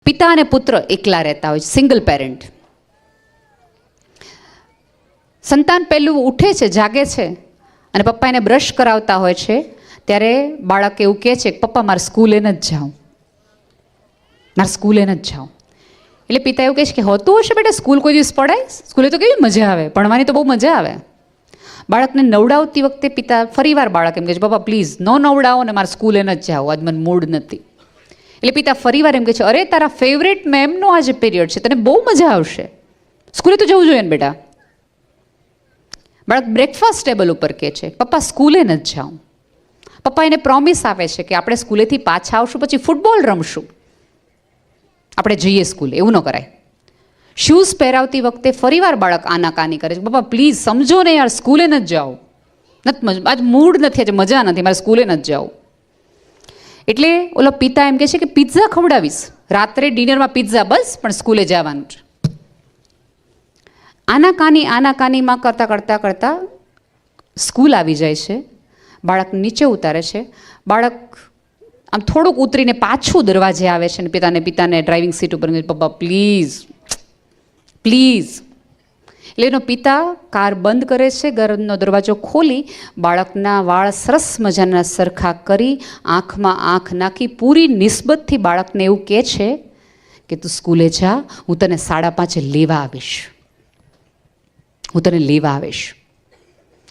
પિતા અને પુત્ર એકલા રહેતા હોય છે, સિંગલ પેરેન્ટ. સંતાન પહેલું ઉઠે છે, જાગે છે અને પપ્પા એને બ્રશ કરાવતા હોય છે, ત્યારે બાળક એવું કહે છે કે પપ્પા મારે સ્કૂલે નથી જાઉં, મારે સ્કૂલે નથી જાઉં. એટલે પિતા એવું કહે છે કે હોતું હશે બેટા, સ્કૂલ કોઈ દિવસ પડાય? સ્કૂલે તો કેવી મજા આવે, ભણવાની તો બહુ મજા આવે. બાળકને નવડાવતી વખતે પિતા ફરીવાર બાળક એમ કહે છે પપ્પા પ્લીઝ ન નવડાવો ને મારે સ્કૂલે નથી જાવું, આજ મને મૂડ નથી. એટલે પિતા ફરીવાર એમ કહે છે અરે તારા ફેવરેટ મેમનો આજે પીરિયડ છે, તને બહુ મજા આવશે, સ્કૂલે તો જવું જોઈએ ને બેટા. બાળક બ્રેકફાસ્ટ ટેબલ ઉપર કહે છે પપ્પા સ્કૂલે નથી જાઉં. પપ્પા એને પ્રોમિસ આપે છે કે આપણે સ્કૂલેથી પાછા આવશું પછી ફૂટબોલ રમશું, આપણે જઈએ સ્કૂલે, એવું ન કરાય. શૂઝ પહેરાવતી વખતે ફરીવાર બાળક આનાકાની કરે છે પપ્પા પ્લીઝ સમજો ને યાર, સ્કૂલે નથી જાઉં, આજ મૂડ નથી, આજે મજા નથી, મારે સ્કૂલે નથી જાઉં. એટલે ઓલો પિતા એમ કહે છે કે પિઝા ખવડાવીશ, રાત્રે ડિનરમાં પિઝા, બસ પણ સ્કૂલે જવાનું છે. આનાકાનીમાં કરતાં સ્કૂલ આવી જાય છે. બાળક નીચે ઉતારે છે. બાળક આમ થોડુંક ઉતરીને પાછું દરવાજે આવે છે અને પિતાને ડ્રાઇવિંગ સીટ ઉપર પપ્પા પ્લીઝ પ્લીઝ. એટલે એનો પિતા કાર બંધ કરે છે, ઘરનો દરવાજો ખોલી બાળકના વાળ સરસ મજાના સરખા કરી આંખમાં આંખ નાખી પૂરી નિસ્બતથી બાળકને એવું કહે છે કે તું સ્કૂલે જા, હું તને 5:30 લેવા આવીશ, હું તને લેવા આવીશ.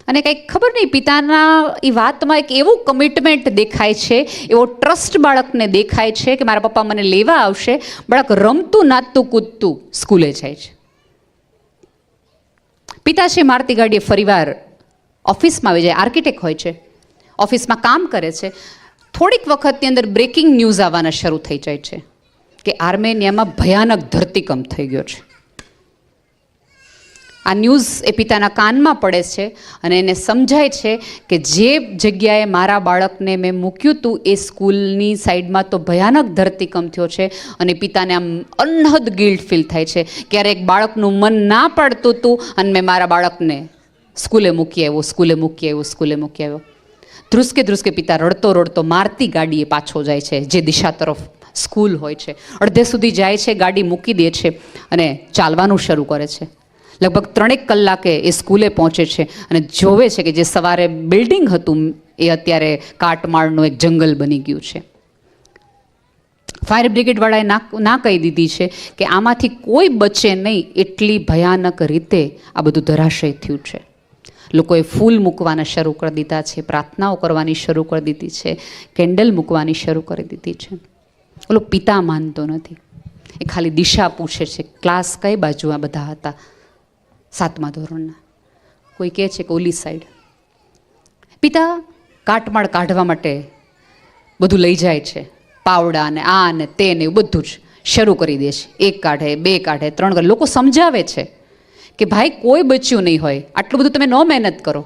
અને કંઈક ખબર નહીં, પિતાના એ વાતમાં એક એવું કમિટમેન્ટ દેખાય છે, એવો ટ્રસ્ટ બાળકને દેખાય છે કે મારા પપ્પા મને લેવા આવશે. બાળક રમતું નાચતું કૂદતું સ્કૂલે જાય છે. પિતા છે મારતી ગાડીએ ફરીવાર ઓફિસમાં આવી જાય, આર્કિટેક્ટ હોય છે, ઓફિસમાં કામ કરે છે. થોડીક વખતની અંદર બ્રેકિંગ ન્યૂઝ આવવાના શરૂ થઈ જાય છે કે આર્મેનિયામાં ભયાનક ધરતીકંપ થઈ ગયો છે. આ ન્યૂઝ એ પિતાના કાનમાં પડે છે અને એને સમજાય છે કે જે જગ્યાએ મારા બાળકને મેં મૂક્યું હતું એ સ્કૂલની સાઈડમાં તો ભયાનક ધરતીકંપ થયો છે. અને પિતાને આમ અનહદ ગિલ્ટ ફીલ થાય છે. ક્યારેક બાળકનું મન ના પાડતું હતું અને મેં મારા બાળકને સ્કૂલે મૂકી આવ્યો. ધ્રુસકે પિતા રડતો મારતી ગાડીએ પાછો જાય છે, જે દિશા તરફ સ્કૂલ હોય છે. અડધે સુધી જાય છે, ગાડી મૂકી દે છે અને ચાલવાનું શરૂ કરે છે. લગભગ 3 કલાકે એ સ્કૂલે પહોંચે છે અને જોવે છે કે જે સવારે બિલ્ડિંગ હતું એ અત્યારે કાટમાળનું એક જંગલ બની ગયું છે. ફાયર બ્રિગેડવાળાએ ના કહી દીધી છે કે આમાંથી કોઈ બચે નહીં, એટલી ભયાનક રીતે આ બધું ધરાશય થયું છે. લોકોએ ફૂલ મૂકવાના શરૂ કરી દીધા છે, પ્રાર્થનાઓ કરવાની શરૂ કરી દીધી છે, કેન્ડલ મૂકવાની શરૂ કરી દીધી છે. ઓલો પિતા માનતો નથી, એ ખાલી દિશા પૂછે છે. ક્લાસ કઈ બાજુ આ બધા હતા? 7મા ધોરણના. કોઈ કહે છે કે ઓલી સાઈડ. પિતા કાટમાળ કાઢવા માટે બધું લઈ જાય છે, પાવડા ને આ ને તે ને એવું બધું જ શરૂ કરી દે છે. 1 કાઢે, 2 કાઢે, 3 કાઢે. લોકો સમજાવે છે કે ભાઈ કોઈ બચ્યું નહીં હોય, આટલું બધું તમે ન મહેનત કરો.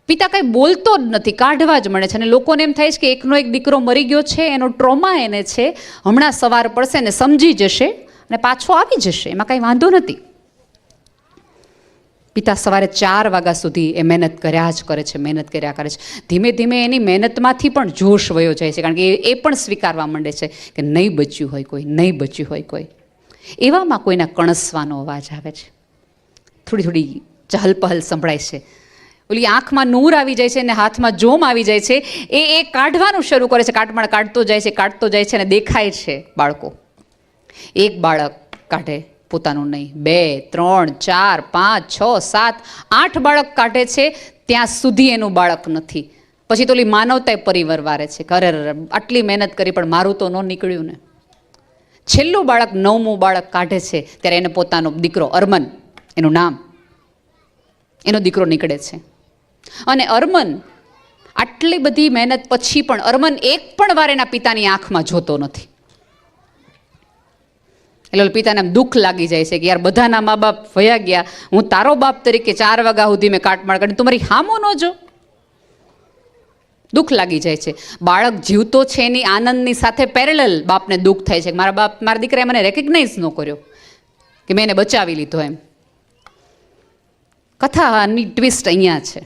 પિતા કંઈ બોલતો જ નથી, કાઢવા જ મળે છે. અને લોકોને એમ થાય છે કે એકનો એક દીકરો મરી ગયો છે, એનો ટ્રોમા એને છે, હમણાં સવાર પડશે ને સમજી જશે અને પાછો આવી જશે, એમાં કાંઈ વાંધો નથી. પિતા સવારે 4 વાગ્યા સુધી એ મહેનત કર્યા કરે છે. ધીમે ધીમે એની મહેનતમાંથી પણ જોશ વયો જાય છે, કારણ કે એ પણ સ્વીકારવા માંડે છે કે નહીં બચ્યું હોય કોઈ. એવામાં કોઈના કણસવાનો અવાજ આવે છે, થોડી ચહલપહલ સંભળાય છે. ઓલી આંખમાં નૂર આવી જાય છે અને હાથમાં જોમ આવી જાય છે. એ કાઢવાનું શરૂ કરે છે, કાટમાળ કાઢતો જાય છે અને દેખાય છે બાળકો. 1 બાળક કાઢે, પોતાનું નહીં, 2, 3, 4, 5, 6, 7, 8 બાળક કાઢે છે. ત્યાં સુધી એનું બાળક નથી. પછી તો ઓલી માનવતાએ પરિવાર વારે છે કે અરે આટલી મહેનત કરી પણ મારું તો ન નીકળ્યું ને. છેલ્લું બાળક 9મું બાળક કાઢે છે ત્યારે એને પોતાનો દીકરો અરમન, એનું નામ, એનો દીકરો નીકળે છે. અને અરમન આટલી બધી મહેનત પછી પણ અરમન એક પણ વાર એના પિતાની આંખમાં જોતો નથી. એટલે પિતાને આમ દુઃખ લાગી જાય છે કે યાર બધાના મા બાપ વયા ગયા, હું તારો બાપ તરીકે 4 વાગ્યા સુધી મેં કાટમાળ કાઢી, તું મારી હામો ન જો. દુઃખ લાગી જાય છે. બાળક જીવતો છે એની આનંદની સાથે પેરેલલ બાપને દુઃખ થાય છે કે મારા દીકરાએ મને રેકગ્નાઇઝ ન કર્યો કે મેં એને બચાવી લીધો એમ. કથાની ટ્વિસ્ટ અહીંયા છે.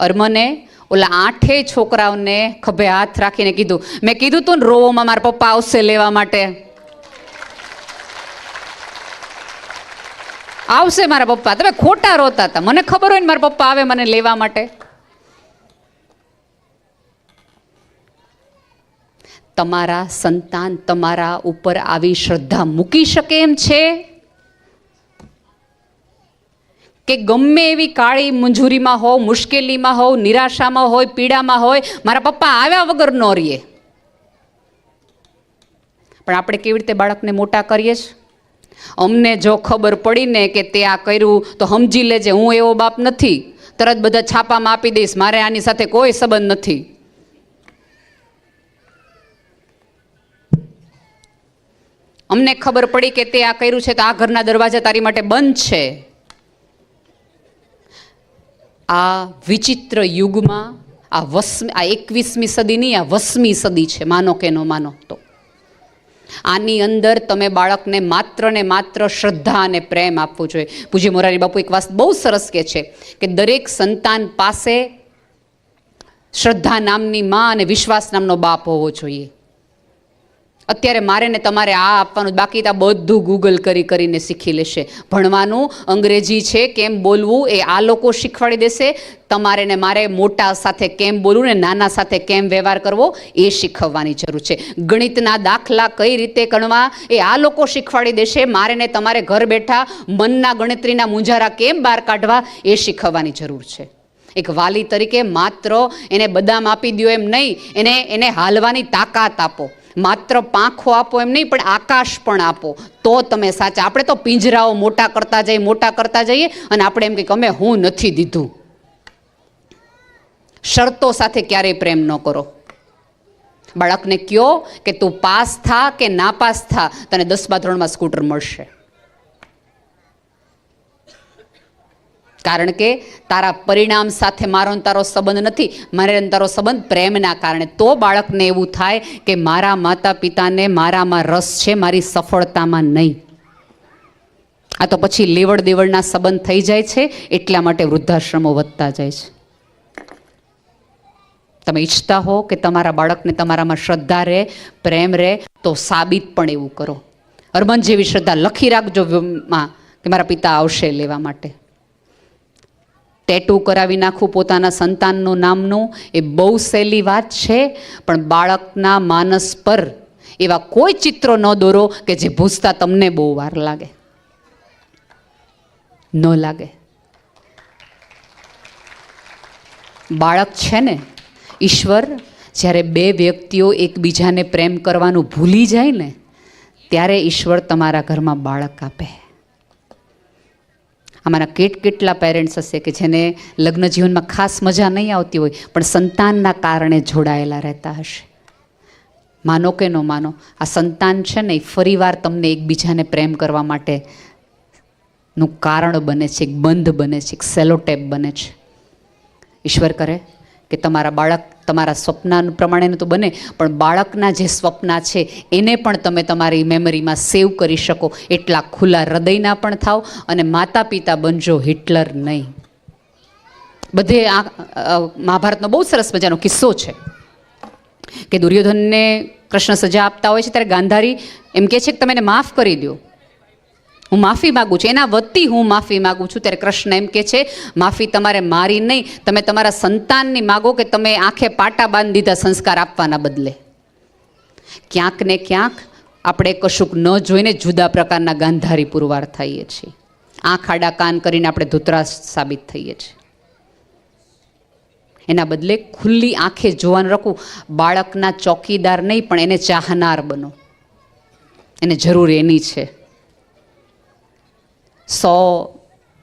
અરમને ઓલા 8 છોકરાઓને ખભે હાથ રાખીને કીધું, મેં કીધું તું ને રોવોમાં મારા પપ્પા આવશે લેવા માટે. આવશે મારા પપ્પા. તમે ખોટા રોતા હતા. મને ખબર હોય ને મારા પપ્પા આવે મને લેવા માટે. તમારા સંતાન તમારા ઉપર આવી શ્રદ્ધા મૂકી શકે એમ છે કે ગમે એવી કાળી મંજૂરીમાં હોવ, મુશ્કેલીમાં હોવ, નિરાશામાં હોય, પીડામાં હોય, મારા પપ્પા આવ્યા વગર ન રહીએ. પણ આપણે કેવી રીતે બાળકને મોટા કરીએ છીએ? અમને જો ખબર પડીને કે તે આ કર્યું તો સમજી લેજે હું એવો બાપ નથી, તરત બધા છાપામાં આપી દઈશ, મારે આની સાથે કોઈ સંબંધ નથી. અમને ખબર પડી કે તે આ કર્યું છે તો આ ઘરના દરવાજા તારી માટે બંધ છે. આ વિચિત્ર યુગમાં આ 21મી સદી નહીં, આ 20મી સદી છે, માનો કે ન માનો તો. આની અંદર તમે બાળકને માત્ર ને માત્ર શ્રદ્ધા અને પ્રેમ આપવો જોઈએ. પૂજ્ય મોરારી બાપુ એક વાત બહુ સરસ કહે છે કે દરેક સંતાન પાસે શ્રદ્ધા નામની માં અને વિશ્વાસ નામનો બાપ હોવો જોઈએ. અત્યારે મારે ને તમારે આ આપવાનું, બાકી તો બધું ગૂગલ કરીને શીખી લેશે. ભણવાનું અંગ્રેજી છે, કેમ બોલવું એ આ લોકો શીખવાડી દેશે. તમારે ને મારે મોટા સાથે કેમ બોલવું ને નાના સાથે કેમ વ્યવહાર કરવો એ શીખવવાની જરૂર છે. ગણિતના દાખલા કઈ રીતે ગણવા એ આ લોકો શીખવાડી દેશે. મારે ને તમારે ઘર બેઠા મનના ગણતરીના મૂંઝારા કેમ બહાર કાઢવા એ શીખવવાની જરૂર છે. એક વાલી તરીકે માત્ર એને બદામ આપી દો એમ નહીં, એને હાલવાની તાકાત આપો. માત્ર પાંખો આપો એમ નહીં, પણ આકાશ પણ આપો, તો તમે સાચા. આપણે તો પિંજરાઓ મોટા કરતા જઈએ અને આપણે એમ કે અમે હું નથી દીધું. શરતો સાથે ક્યારેય પ્રેમ ન કરો. બાળકને કહો કે તું પાસ થા કે ના પાસ થા, તને 10મા ધોરણમાં સ્કૂટર મળશે. કારણ કે તારા પરિણામ સાથે મારો તારો સંબંધ નથી, મારે તારો સંબંધ પ્રેમના કારણે. તો બાળકને એવું થાય કે મારા માતા પિતાને મારામાં રસ છે, મારી સફળતામાં નહીં. આ તો પછી લેવડ દેવડના સંબંધ થઈ જાય છે. એટલા માટે વૃદ્ધાશ્રમો વધતા જાય છે. તમે ઈચ્છતા હો કે તમારા બાળકને તમારામાં શ્રદ્ધા રહે, પ્રેમ રહે, તો સાબિત પણ એવું કરો. અરમન જેવી શ્રદ્ધા લખી રાખજો કે મારા પિતા આવશે લેવા માટે. ટેટુ કરાવી નાખવું પોતાના સંતાનનું નામનું એ બહુ સહેલી વાત છે, પણ બાળકના માનસ પર એવા કોઈ ચિત્રો ન દોરો કે જે ભૂસતા તમને બહુ વાર લાગે. ન લાગે. બાળક છે ને, ઈશ્વર જ્યારે બે વ્યક્તિઓ એકબીજાને પ્રેમ કરવાનું ભૂલી જાય ને, ત્યારે ઈશ્વર તમારા ઘરમાં બાળક આપે. અમારા કેટલા પેરેન્ટ્સ હશે કે જેને લગ્ન જીવનમાં ખાસ મજા નહીં આવતી હોય, પણ સંતાનના કારણે જોડાયેલા રહેતા હશે. માનો કે ન માનો, આ સંતાન છે ને એ ફરીવાર તમને એકબીજાને પ્રેમ કરવા માટેનું કારણ બને છે, એક બંધ બને છે, એક સેલોટેપ બને છે. ઈશ્વર કરે કે તમારા બાળક તમારા સ્વપ્ન પ્રમાણેનું તો બને, પણ બાળકના જે સ્વપ્ના છે એને પણ તમે તમારી મેમરીમાં સેવ કરી શકો. એટલા ખુલ્લા હૃદયના પણ થાવ અને માતા પિતા બનજો, હિટલર નહીં. બધે આ મહાભારતનો બહુ સરસ મજાનો કિસ્સો છે કે દુર્યોધનને કૃષ્ણ સજા આપતા હોય છે ત્યારે ગાંધારી એમ કહે છે કે તમે એને માફ કરી દો, હું માફી માગું છું, એના વતી હું માફી માગું છું. ત્યારે કૃષ્ણ એમ કહે છે માફી તમારે મારી નહીં, તમે તમારા સંતાનની માગો કે તમે આંખે પાટા બાંધી દીધા સંસ્કાર આપવાના બદલે. ક્યાંક ને ક્યાંક આપણે કશુંક ન જોઈને જુદા પ્રકારના ગાંધારી પુરવાર થઈએ છીએ. આંખ આડા કાન કરીને આપણે ધૂતરાશ સાબિત થઈએ છીએ. એના બદલે ખુલ્લી આંખે જોવાનું રાખવું. બાળકના ચોકીદાર નહીં, પણ એને ચાહનાર બનો. એને જરૂર એની છે. 100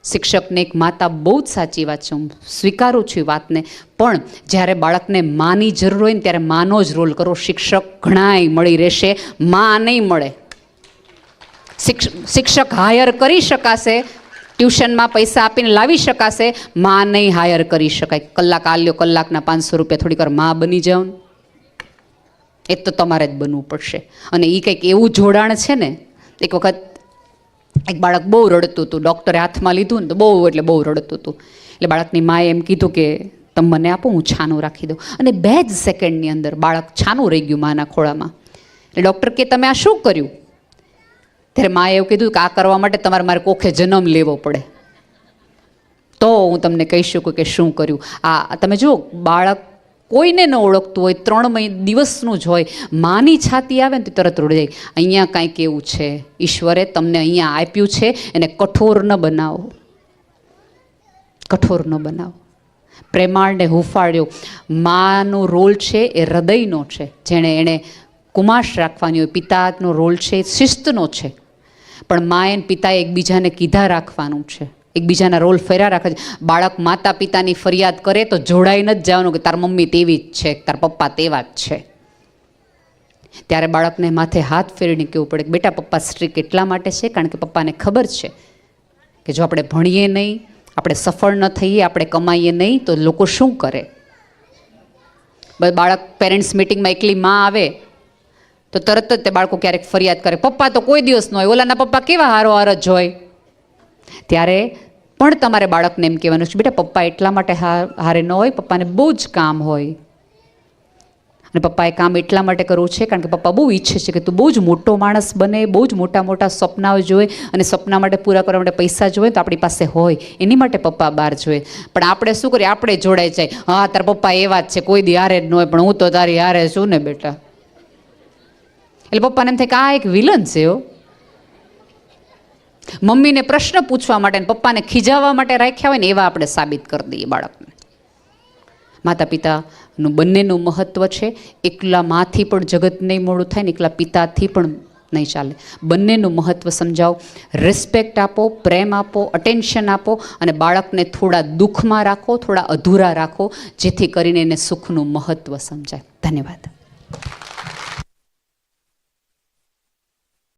શિક્ષકને એક માતા બહુ જ સાચી વાત છે, હું સ્વીકારું છું એ વાતને, પણ જ્યારે બાળકને માની જરૂર હોય ને ત્યારે માનો જ રોલ કરો. શિક્ષક ઘણાય મળી રહેશે, માં નહીં મળે. શિક્ષક હાયર કરી શકાશે, ટ્યુશનમાં પૈસા આપીને લાવી શકાશે, માં નહીં હાયર કરી શકાય. કલાક આલ્યો, કલાકના 500 રૂપિયા, થોડીક વાર માં બની જાઓ ને, એ તો તમારે જ બનવું પડશે. અને એ કંઈક એવું જોડાણ છે ને. એક વખત એક બાળક બહુ રડતું હતું, ડૉક્ટરે હાથમાં લીધું ને તો બહુ એટલે બહુ રડતું હતું. એટલે બાળકની માએ એમ કીધું કે તમે મને આપો, હું છાનું રાખી દઉં. અને 2 જ સેકન્ડની અંદર બાળક છાનું રહી ગયું માના ખોળામાં. એટલે ડૉક્ટર કે તમે આ શું કર્યું? ત્યારે માએ એવું કીધું કે આ કરવા માટે તમારે મારે કોખે જન્મ લેવો પડે, તો હું તમને કહી શકું કે શું કર્યું. આ તમે જુઓ, બાળક કોઈને ન ઓળખતું હોય, 3 દિવસનું જ હોય, માની છાતી આવે ને તો તરત રોડી જાય. અહીંયા કાંઈક એવું છે, ઈશ્વરે તમને અહીંયા આપ્યું છે, એને કઠોર ન બનાવો, કઠોર ન બનાવો. પ્રેમાળને હુંફાળ્યો. માનો રોલ છે એ હૃદયનો છે, જેણે એણે કુમાશ રાખવાની હોય. પિતાનો રોલ છે એ શિસ્તનો છે, પણ મા અને પિતાએ એકબીજાને કીધા રાખવાનું છે, એકબીજાના રોલ ફેરા રાખે છે. બાળક માતા પિતાની ફરિયાદ કરે તો જોડાઈને જ જવાનું કે તાર મમ્મી તેવી જ છે, તાર પપ્પા તેવા જ છે. ત્યારે બાળકને માથે હાથ ફેરીને કહેવું પડે કે બેટા પપ્પા સ્ટ્રિક્ટ એટલા માટે છે કારણ કે પપ્પાને ખબર છે કે જો આપણે ભણીએ નહીં, આપણે સફળ ન થઈએ, આપણે કમાઈએ નહીં તો લોકો શું કરે. બાળક પેરેન્ટ્સ મિટિંગમાં એકલી માં આવે તો તરત જ તે બાળકો ક્યારેક ફરિયાદ કરે, પપ્પા તો કોઈ દિવસ ન હોય, ઓલાના પપ્પા કેવા હારો હાર જ હોય. ત્યારે પણ તમારે બાળકને એમ કહેવાનું છે બેટા પપ્પા એટલા માટે હારે ન હોય, પપ્પાને બહુ જ કામ હોય, અને પપ્પાએ કામ એટલા માટે કરવું છે કારણ કે પપ્પા બહુ ઈચ્છે છે કે તું બહુ જ મોટો માણસ બને, બહુ જ મોટા મોટા સપનાઓ જોઈએ, અને સપના માટે પૂરા કરવા માટે પૈસા જોઈએ તો આપણી પાસે હોય, એની માટે પપ્પા બહાર જોઈએ. પણ આપણે શું કરીએ, આપણે જોડાઈ જાય, હા તારા પપ્પા એવા જ છે, કોઈ દી હારે જ ન હોય, પણ હું તો તારી હારે છું ને બેટા. એટલે પપ્પાને એમ થાય કે આ એક વિલન છે હો. મમ્મીને પ્રશ્ન પૂછવા માટે અને પપ્પાને ખીજાવવા માટે રાખ્યા હોય ને એવા આપણે સાબિત કરી દઈએ બાળકને. માતા પિતાનું બંનેનું મહત્ત્વ છે. એકલા માથી પણ જગત નહીં મોડું થાય ને એકલા પિતાથી પણ નહીં ચાલે. બંનેનું મહત્ત્વ સમજાવો, રિસ્પેક્ટ આપો, પ્રેમ આપો, અટેન્શન આપો, અને બાળકને થોડા દુઃખમાં રાખો, થોડા અધૂરા રાખો, જેથી કરીને એને સુખનું મહત્ત્વ સમજાય. ધન્યવાદ.